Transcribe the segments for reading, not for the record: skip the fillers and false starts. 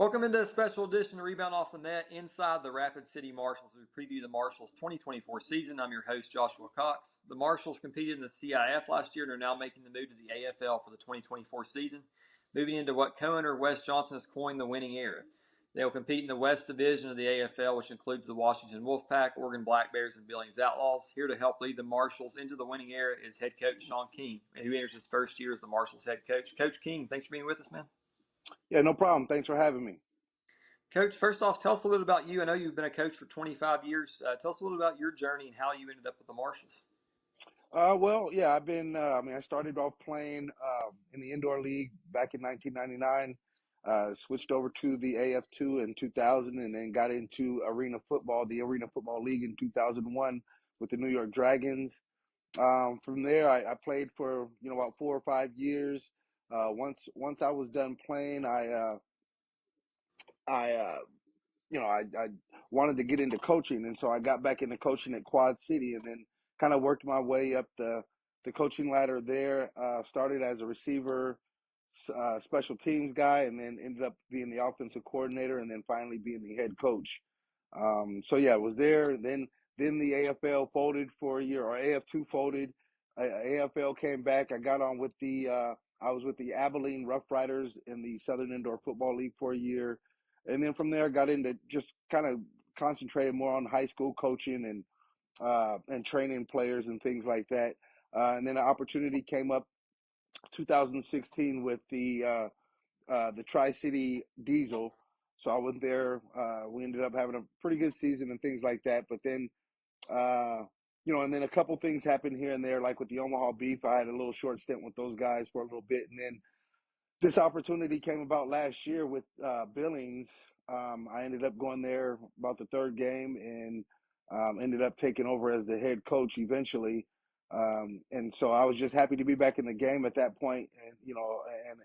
Welcome into a special edition of Rebound Off the Net inside the Rapid City Marshals. We preview the Marshals 2024 season. I'm your host, Joshua Cox. The Marshals competed in the CIF last year and are now making the move to the AFL for the 2024 season, moving into what co-owner Wes Johnson has coined the winning era. They will compete in the West Division of the AFL, which includes the Washington Wolfpack, Oregon Black Bears, and Billings Outlaws. Here to help lead the Marshals into the winning era is head coach Shon, who enters his first year as the Marshals head coach. Coach King, thanks for being with us, man. Yeah, no problem. Thanks for having me. Coach, first off, tell us a little about you. I know you've been a coach for 25 years. Tell us a little about your journey and how you ended up with the Marshals. Yeah, I've been, I started off playing in the indoor league back in 1999, switched over to the AF2 in 2000, and then got into arena football, the Arena Football League in 2001 with the New York Dragons. From there, I played for, about 4 or 5 years. Once I was done playing, I I wanted to get into coaching, and so I got back into coaching at Quad City, and then kind of worked my way up the coaching ladder there. Started as a receiver, special teams guy, and then ended up being the offensive coordinator, and then finally being the head coach. So yeah, I was there. Then the AFL folded for a year, or AF2 folded. AFL came back. I got on with I was with the Abilene Rough Riders in the Southern Indoor Football League for a year, and then from there got into just kind of concentrated more on high school coaching and training players and things like that. And then an opportunity came up 2016 with the Tri City Diesel. So I went there. We ended up having a pretty good season and things like that. But then, and then a couple things happened here and there, like with the Omaha Beef. I had a little short stint with those guys for a little bit, and then this opportunity came about last year with Billings. I ended up going there about the third game and ended up taking over as the head coach eventually. And so I was just happy to be back in the game at that point, and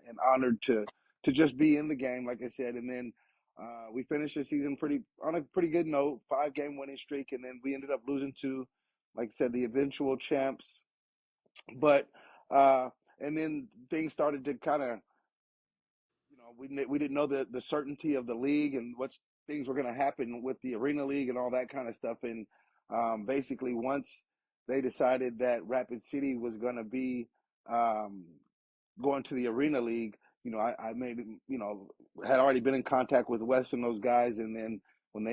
and honored to just be in the game, like I said. And then we finished the season on a pretty good note, 5 game winning streak, and then we ended up losing to, like I said, the eventual champs. But and then things started to kind of, we didn't know the certainty of the league and what things were going to happen with the arena league and all that kind of stuff. And basically, once they decided that Rapid City was going to be um, going to the arena league, I made, had already been in contact with Wes and those guys, and then when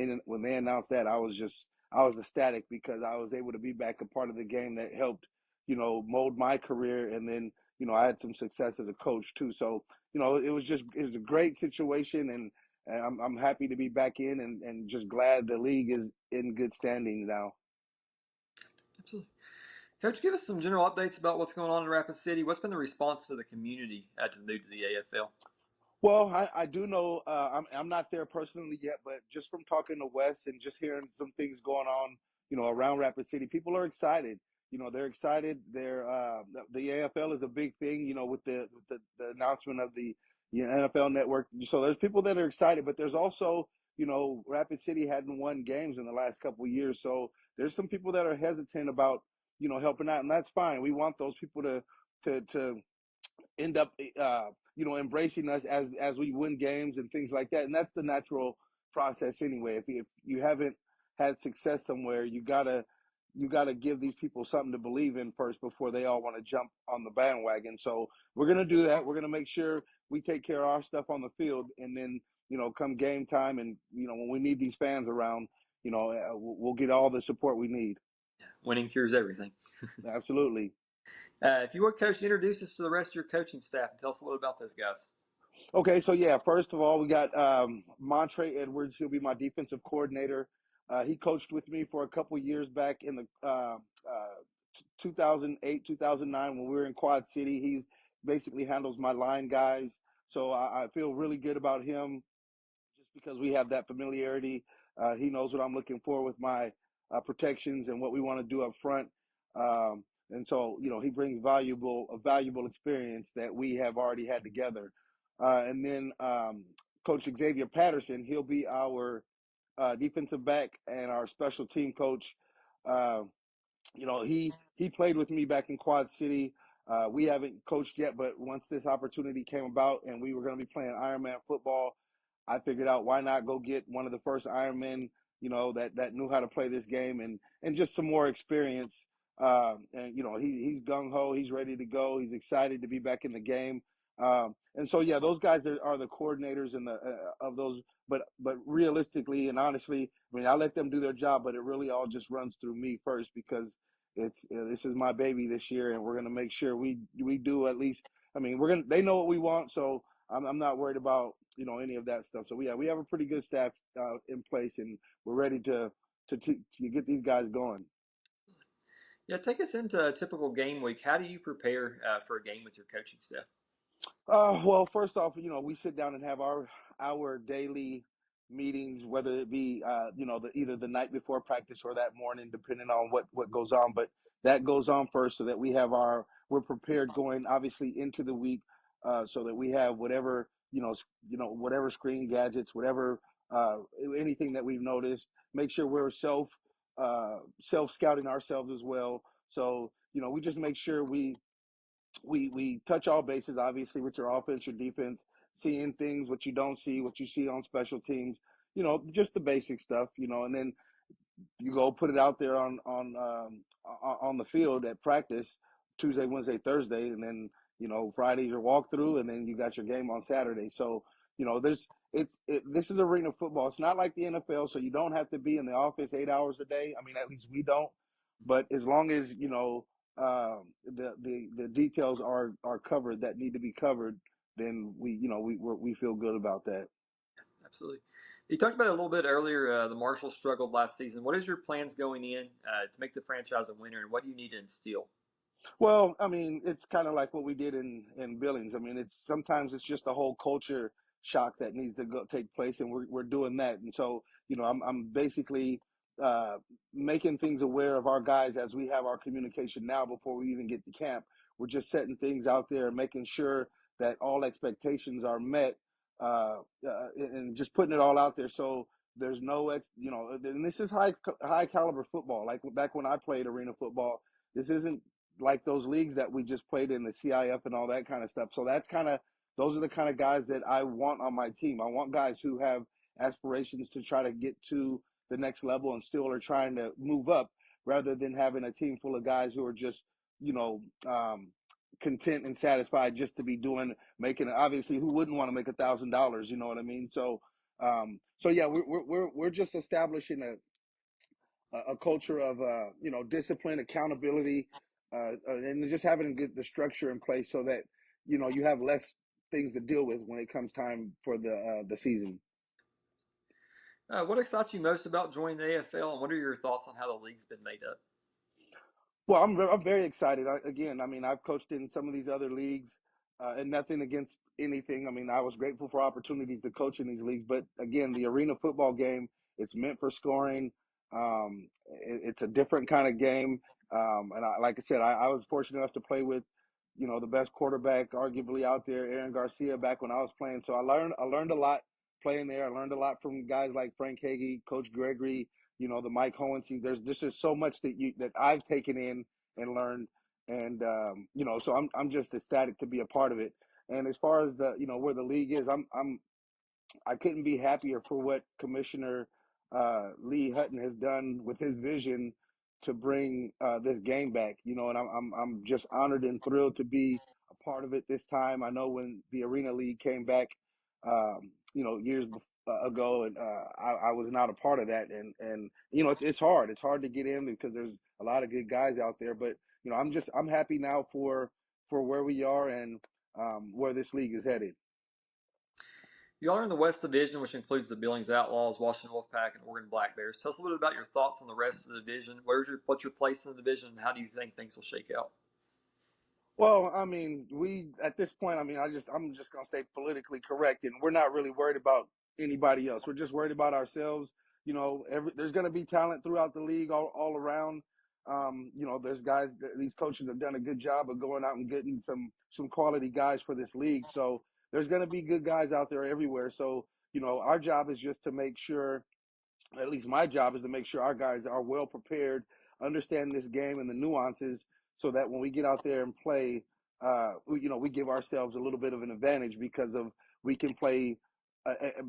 they announced that, I was ecstatic because I was able to be back a part of the game that helped, mold my career, and then I had some success as a coach too. So it was a great situation, and I'm happy to be back in, and just glad the league is in good standing now. Absolutely. Coach, give us some general updates about what's going on in Rapid City. What's been the response to the community to the move to the AFL? Well, I do know, I'm not there personally yet, but just from talking to Wes and just hearing some things going on, around Rapid City, people are excited. They're excited. The AFL is a big thing, with the announcement of the NFL Network. So there's people that are excited, but there's also, Rapid City hadn't won games in the last couple of years, so there's some people that are hesitant about, helping out, and that's fine. We want those people to end up embracing us as we win games and things like that, and that's the natural process anyway. If you haven't had success somewhere, you gotta give these people something to believe in first before they all want to jump on the bandwagon. So we're gonna do that. We're gonna make sure we take care of our stuff on the field, and then come game time, and when we need these fans around, we'll get all the support we need. Winning cures everything. Absolutely. If you would, Coach, introduce us to the rest of your coaching staff and tell us a little about those guys. Okay, so yeah, first of all, we got Montre Edwards. He'll be my defensive coordinator. He coached with me for a couple years back in the 2008, 2009 when we were in Quad City. He basically handles my line guys. So I feel really good about him just because we have that familiarity. He knows what I'm looking for with my protections and what we want to do up front. And so, he brings a valuable experience that we have already had together. And then Coach Xavier Patterson, he'll be our defensive back and our special team coach. Uh, he played with me back in Quad City. We haven't coached yet, but once this opportunity came about and we were going to be playing Ironman football, I figured out why not go get one of the first Ironmen, that knew how to play this game and just some more experience. And he's gung ho, he's ready to go, he's excited to be back in the game. And so yeah, those guys are the coordinators and the of those. But realistically and honestly, I mean, I let them do their job, but it really all just runs through me first because this is my baby this year, and we're gonna make sure we do at least. I mean, they know what we want, so I'm not worried about any of that stuff. So we have a pretty good staff in place, and we're ready to get these guys going. Yeah, take us into a typical game week. How do you prepare for a game with your coaching staff? Well, first off, we sit down and have our daily meetings, whether it be either the night before practice or that morning, depending on what goes on. But that goes on first, so that we're prepared going obviously into the week, so that we have whatever whatever screen gadgets, whatever uh, anything that we've noticed. Make sure we're self scouting ourselves as well. So we just make sure we touch all bases, obviously, with your offense, your defense, seeing things, what you don't see, what you see on special teams, just the basic stuff, and then you go put it out there on the field at practice Tuesday, Wednesday, Thursday, and then Friday's your walkthrough, and then you got your game on Saturday. So this is arena football. It's not like the NFL, so you don't have to be in the office 8 hours a day. I mean, at least we don't. But as long as the details are covered that need to be covered, then we feel good about that. Absolutely. You talked about it a little bit earlier. The Marshals struggled last season. What is your plans going in to make the franchise a winner, and what do you need to instill? Well, I mean, it's kind of like what we did in Billings. I mean, it's just a whole culture shock that needs to go take place, and we're doing that. And so, I'm basically uh, making things aware of our guys as we have our communication now before we even get to camp. We're just setting things out there and making sure that all expectations are met, and just putting it all out there. So there's no and this is high caliber football. Like back when I played arena football, this isn't like those leagues that we just played in, the CIF and all that kind of stuff. So those are the kind of guys that I want on my team. I want guys who have aspirations to try to get to the next level and still are trying to move up, rather than having a team full of guys who are just, you know, um, content and satisfied just to be making, obviously who wouldn't want to make $1,000, you know what I mean? So yeah, we're just establishing a culture of discipline, accountability, and just having the structure in place so that you have less things to deal with when it comes time for the season. What excites you most about joining the AFL, and what are your thoughts on how the league's been made up? Well, I'm very excited. Again, I mean, I've coached in some of these other leagues, and nothing against anything. I mean, I was grateful for opportunities to coach in these leagues, but again, the arena football game, it's meant for scoring. It's a different kind of game, and like I said, I was fortunate enough to play with, the best quarterback arguably out there, Aaron Garcia, back when I was playing. So I learned a lot playing there. I learned a lot from guys like Frank Hagee, Coach Gregory, the Mike Hohensee. There's just so much that I've taken in and learned, and so I'm just ecstatic to be a part of it. And as far as the where the league is, I couldn't be happier for what Commissioner Lee Hutton has done with his vision to bring this game back. And I'm just honored and thrilled to be a part of it this time. I know when the Arena League came back, years ago, and I was not a part of that. And it's hard. It's hard to get in because there's a lot of good guys out there. But I'm happy now for where we are and where this league is headed. You all are in the West Division, which includes the Billings Outlaws, Washington Wolfpack, and Oregon Black Bears. Tell us a little bit about your thoughts on the rest of the division. What's your place in the division, and how do you think things will shake out? Well, I mean, we at this point, I mean, I'm just gonna stay politically correct, and we're not really worried about anybody else. We're just worried about ourselves. There's gonna be talent throughout the league all around. There's guys. These coaches have done a good job of going out and getting some quality guys for this league. So there's gonna be good guys out there everywhere. So our job is just to make sure, at least my job is to make sure our guys are well prepared, understand this game and the nuances, so that when we get out there and play, we give ourselves a little bit of an advantage because of we can play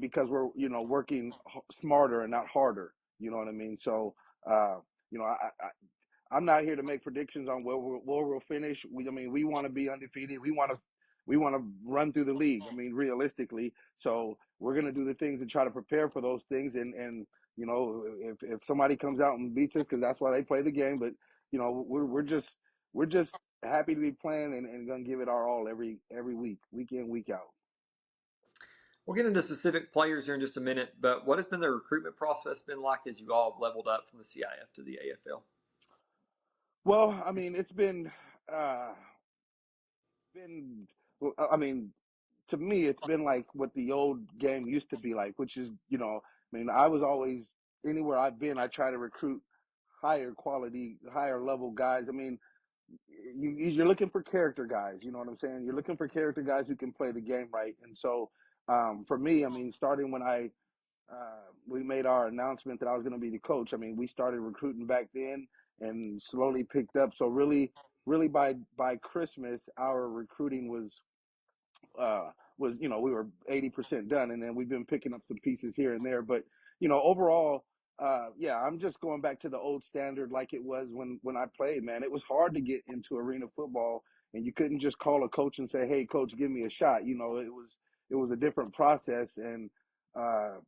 because we're working smarter and not harder. You know what I mean? So uh, you know, I'm not here to make predictions on where we'll finish. I mean, we want to be undefeated. We want to run through the league. I mean, realistically. So we're gonna do the things and try to prepare for those things. And if somebody comes out and beats us, because that's why they play the game. But we're just happy to be playing and gonna give it our all every week in, week out. We'll get into specific players here in just a minute, but what has been the recruitment process been like as you all have leveled up from the CIF to the AFL? Well, I mean, uh, been. I mean, to me, it's been like what the old game used to be like, which is, I mean, I was always anywhere I've been, I try to recruit higher quality, higher level guys. I mean, you're looking for character guys. You know what I'm saying? You're looking for character guys who can play the game right. And so, for me, I mean, starting when we made our announcement that I was going to be the coach. I mean, we started recruiting back then and slowly picked up. So really by Christmas, our recruiting uh, we were 80% done, and then we've been picking up some pieces here and there. But overall, yeah, I'm just going back to the old standard like it was when I played. Man, it was hard to get into arena football, and you couldn't just call a coach and say, "Hey, coach, give me a shot." It was a different process, and uh,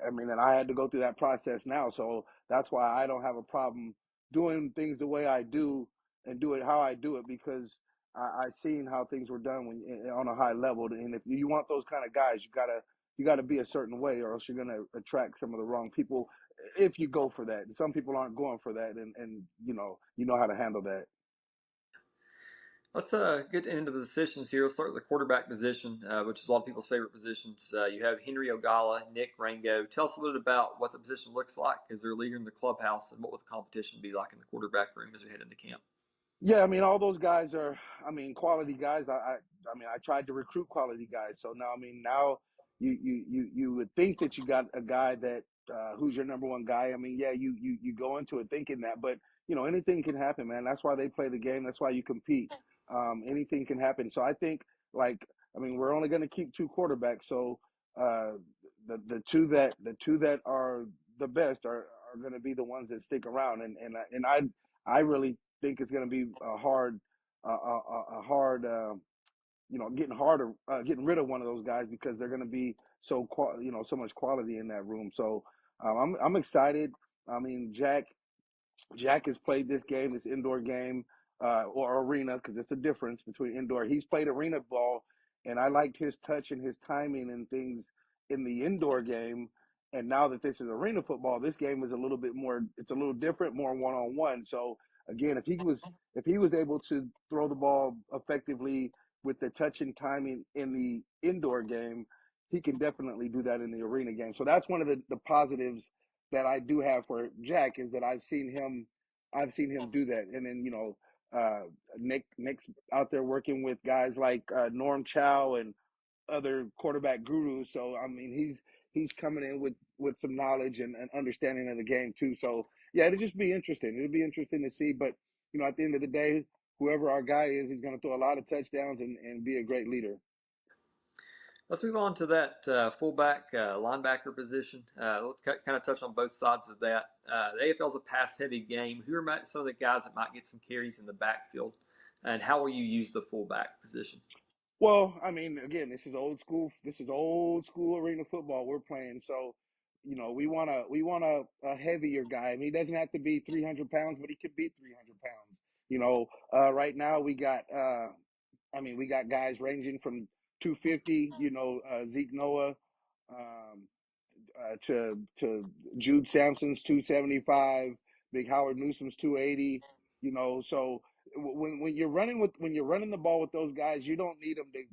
I mean, and I had to go through that process now. So that's why I don't have a problem doing things the way I do and do it how I do it, because I seen how things were done on a high level, and if you want those kind of guys, you gotta be a certain way, or else you're gonna attract some of the wrong people if you go for that. And some people aren't going for that, and you know how to handle that. Let's get into the positions here. Let's start with the quarterback position, which is a lot of people's favorite positions. You have Henry Ogala, Nick Rango. Tell us a little bit about what the position looks like as their leader in the clubhouse, and what would the competition be like in the quarterback room as we head into camp. Yeah, I mean, all those guys are, I mean, quality guys. I mean, I tried to recruit quality guys. So now, I mean, now you would think that you got a guy that who's your number one guy. I mean, yeah, you go into it thinking that, but anything can happen, man. That's why they play the game. That's why you compete. Anything can happen. So I think, like, I mean, we're only going to keep two quarterbacks. So uh, the two that are the best are going to be the ones that stick around. And I really think it's going to be getting rid of one of those guys, because they're going to be so much quality in that room. So I'm excited. I mean, Jack has played this game, this indoor game, or arena, because it's a difference between indoor. He's played arena ball, and I liked his touch and his timing and things in the indoor game. And now that this is arena football, this game is a little bit more. It's a little different, more one on one. So again, if he was able to throw the ball effectively with the touch and timing in the indoor game, he can definitely do that in the arena game. So that's one of the positives that I do have for Jack, is that I've seen him do that. And then Nick's out there working with guys like Norm Chow and other quarterback gurus. So I mean, he's coming in with some knowledge and understanding of the game too. So yeah, it'll just be interesting. It'll be interesting to see. But at the end of the day, whoever our guy is, he's going to throw a lot of touchdowns and be a great leader. Let's move on to that fullback linebacker position. Let's kind of touch on both sides of that. The AFL is a pass-heavy game. Who are some of the guys that might get some carries in the backfield, and how will you use the fullback position? Well, I mean, again, this is old school. This is old school arena football we're playing. So, we want a heavier guy. I mean, he doesn't have to be 300 pounds, but he could be 300 pounds. Right now we got guys ranging from 250. Zeke Noah, um, to Jude Sampson's 275, Big Howard Newsom's 280. So when you're running the ball with those guys, you don't need them to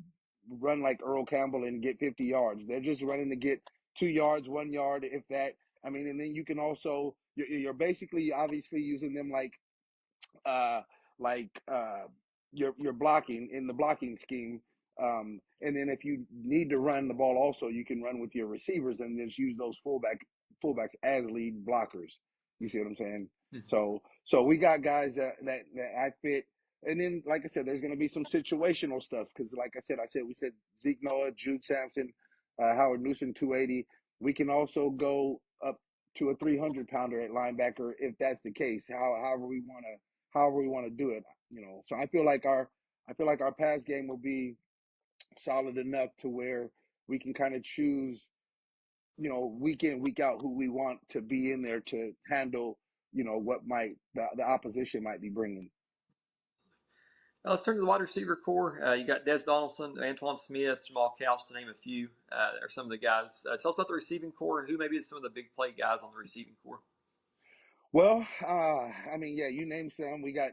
run like Earl Campbell and get 50 yards. They're just running to get 2 yards, 1 yard, if that. I mean, and then you can also you're basically obviously using them uh, like you're blocking in the blocking scheme. And then if you need to run the ball, also you can run with your receivers and just use those fullbacks as lead blockers. You see what I'm saying? Mhm. So we got guys that I fit. And then, like I said, there's going to be some situational stuff because, like I said, we said Zeke Noah, Jude Sampson, Howard Newsom 280. We can also go up to a 300 pounder at linebacker if that's the case. However we want to do it. So I feel like our pass game will be solid enough to where we can kind of choose, week in, week out, who we want to be in there to handle, what the opposition might be bringing. Let's turn to the wide receiver core. You got Des Donaldson, Antoine Smith, Jamal Couch, to name a few, are some of the guys. Tell us about the receiving core and who maybe some of the big play guys on the receiving core. Well, I mean, yeah, you named some. We got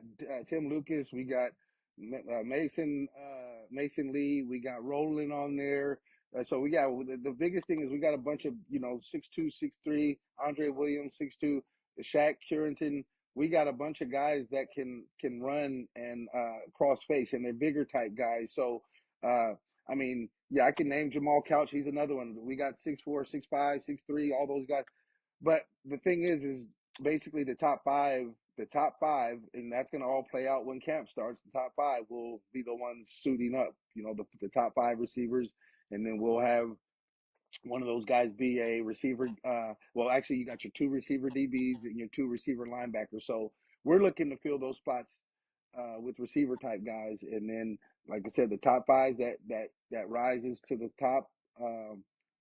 Tim Lucas. We got Mason Lee. We got Roland on there. So we got the biggest thing is we got a bunch of 6'2", 6'3", Andre Williams 6'2", Shaq Currington. We got a bunch of guys that can run and cross face, and they're bigger type guys. So I mean, yeah, I can name Jamal Couch. He's another one. We got 6'4", 6'5", 6'3", all those guys. But the thing is basically the top five, and that's going to all play out when camp starts. The top five will be the ones suiting up, the top five receivers, and then we'll have one of those guys be a receiver. Well, actually, you got your two receiver DBs and your two receiver linebackers. So we're looking to fill those spots with receiver type guys, and then, like I said, the top five that rises to the top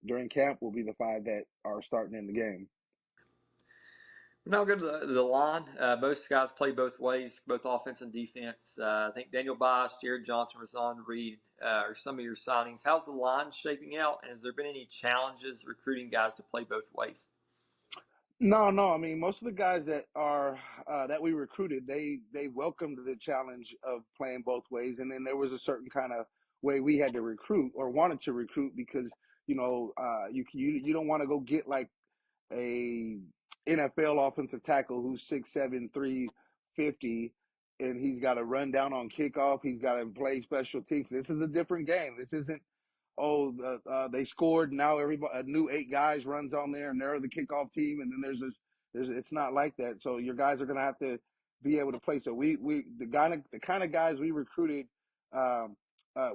during camp will be the five that are starting in the game. Now we'll go to the line. Most guys play both ways, both offense and defense. I think Daniel Bias, Jared Johnson, Razan Reed are some of your signings. How's the line shaping out, and has there been any challenges recruiting guys to play both ways? No, no. I mean, most of the guys that we recruited, they welcomed the challenge of playing both ways, and then there was a certain kind of way we had to recruit or wanted to recruit because you don't want to go get like a NFL offensive tackle who's 6'7", 350, and he's got to run down on kickoff. He's got to play special teams. This is a different game. This isn't, they scored. Now everybody, a new 8 guys runs on there, and they're the kickoff team. And then it's not like that. So your guys are going to have to be able to play. So the kind of guys we recruited,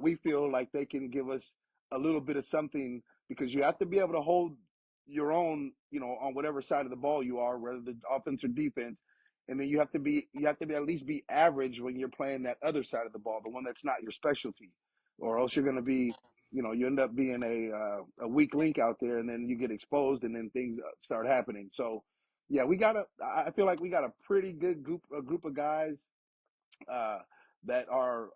we feel like they can give us a little bit of something, because you have to be able to hold your own, on whatever side of the ball you are, whether the offense or defense. And then you have to be at least be average when you're playing that other side of the ball, the one that's not your specialty, or else you're going to be, you end up being a weak link out there, and then you get exposed, and then things start happening. So, yeah, I feel like we got a pretty good group of guys uh, that are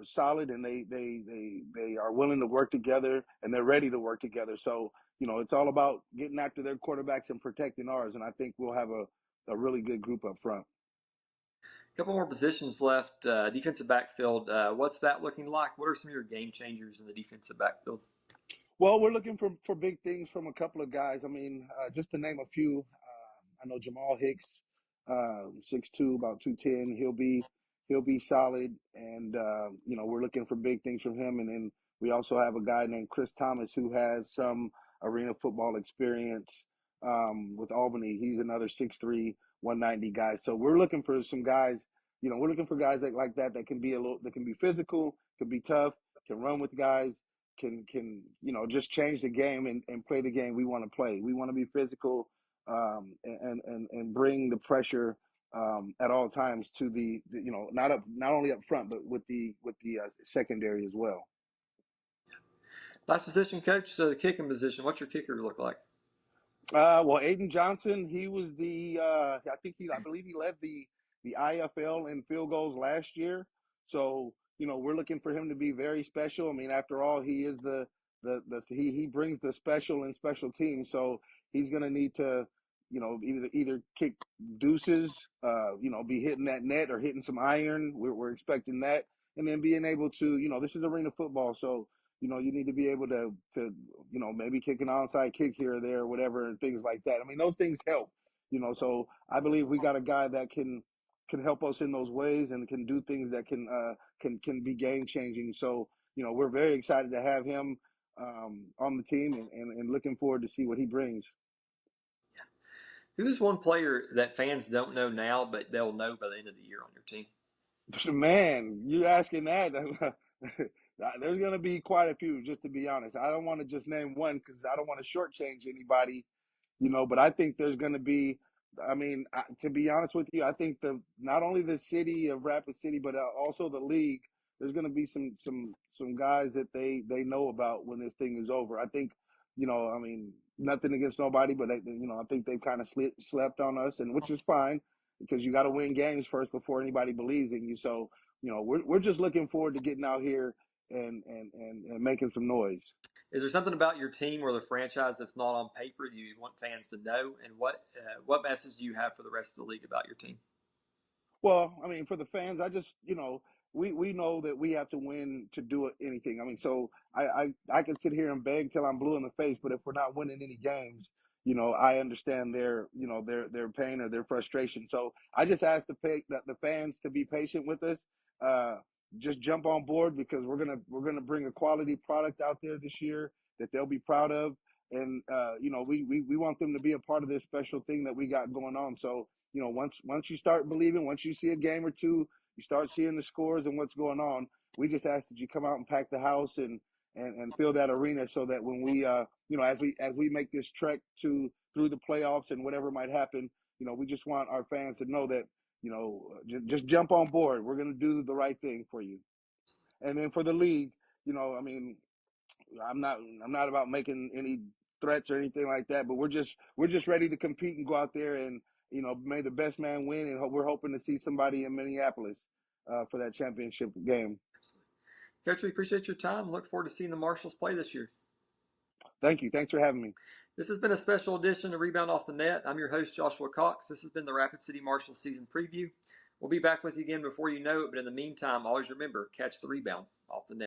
solid, and they are willing to work together, and they're ready to work together. So, it's all about getting after their quarterbacks and protecting ours, and I think we'll have a really good group up front. A couple more positions left. Defensive backfield. What's that looking like? What are some of your game changers in the defensive backfield? Well, we're looking for big things from a couple of guys. I mean, just to name a few, I know Jamal Hicks, 6'2", about 210. He'll be solid, and we're looking for big things from him. And then we also have a guy named Chris Thomas who has some arena football experience with Albany. He's another 6'3", 190 guy. So we're looking for some guys. We're looking for guys like that can be that can be physical, can be tough, can run with guys, can just change the game and play the game we want to play. We want to be physical, and bring the pressure at all times to not only up front, but with the secondary as well. Last position, coach. So the kicking position. What's your kicker look like? Well, Aiden Johnson, he was I believe he led the IFL in field goals last year. So, we're looking for him to be very special. I mean, after all, he is he brings the special in special teams. So he's going to need to, either kick deuces, be hitting that net or hitting some iron. We're expecting that. And then being able to, this is arena football. So, you need to be able to maybe kick an onside kick here or there or whatever, and things like that. I mean, those things help, so I believe we got a guy that can help us in those ways and can do things that can be game changing. So, we're very excited to have him on the team, and looking forward to see what he brings. Who's one player that fans don't know now, but they'll know by the end of the year on your team? Man, you asking that. There's going to be quite a few, just to be honest. I don't want to just name one because I don't want to shortchange anybody, but I think there's going to be. I mean, to be honest with you, I think the not only the city of Rapid City, but also the league. There's going to be some guys that they know about when this thing is over. I think, I mean, nothing against nobody, but I think they've kind of slept on us, and which is fine because you got to win games first before anybody believes in you. So, we're just looking forward to getting out here and making some noise. Is there something about your team or the franchise that's not on paper you want fans to know? And what message do you have for the rest of the league about your team? Well, I mean, for the fans, I just, we know that we have to win to do anything. I mean, so I can sit here and beg till I'm blue in the face, but if we're not winning any games, I understand their pain or their frustration. So I just ask the fans to be patient with us. Uh, just jump on board because we're gonna bring a quality product out there this year that they'll be proud of, and we want them to be a part of this special thing that we got going on. So once you start believing, once you see a game or two, you start seeing the scores and what's going on. We just ask that you come out and pack the house and fill that arena so that when we as we make this trek through the playoffs and whatever might happen, we just want our fans to know that just jump on board. We're going to do the right thing for you. And then for the league, I mean, I'm not about making any threats or anything like that, but we're just ready to compete and go out there and may the best man win, and we're hoping to see somebody in Minneapolis for that championship game. Coach, we appreciate your time. Look forward to seeing the Marshals play this year. Thank you. Thanks for having me. This has been a special edition of Rebound Off the Net. I'm your host, Joshua Cox. This has been the Rapid City Marshals season preview. We'll be back with you again before you know it, but in the meantime, always remember, catch the rebound off the net.